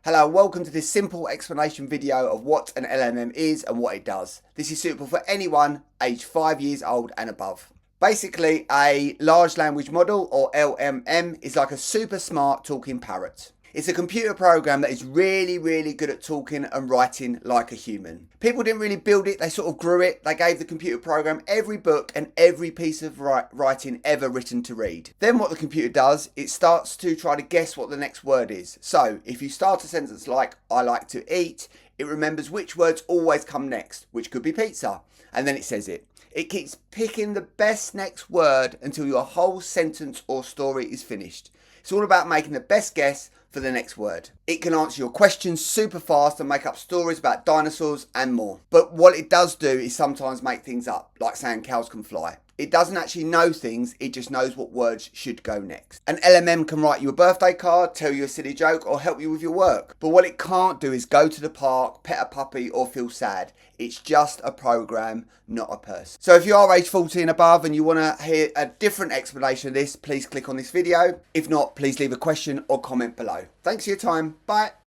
Hello, welcome to this simple explanation video of what an LLM is and what it does. This is suitable for anyone aged 5 years old and above. Basically, a large language model, or LLM, is like a super smart talking parrot. It's a computer program that is really good at talking and writing like a human. People didn't really build it, they sort of grew it. They gave the computer program every book and every piece of writing ever written to read. Then what the computer does, it starts to try to guess what the next word is. So if you start a sentence like, I like to eat, it remembers which words always come next, which could be pizza, and then it says it. It keeps picking the best next word until your whole sentence or story is finished. It's all about making the best guess for the next word. It can answer your questions super fast and make up stories about dinosaurs and more. But what it does do is sometimes make things up, like saying cows can fly. It doesn't actually know things, it just knows what words should go next. An LLM can write you a birthday card, tell you a silly joke, or help you with your work. But what it can't do is go to the park, pet a puppy, or feel sad. It's just a program, not a person. So if you are age 40 and above and you want to hear a different explanation of this, please click on this video. If not, please leave a question or comment below. Thanks for your time. Bye.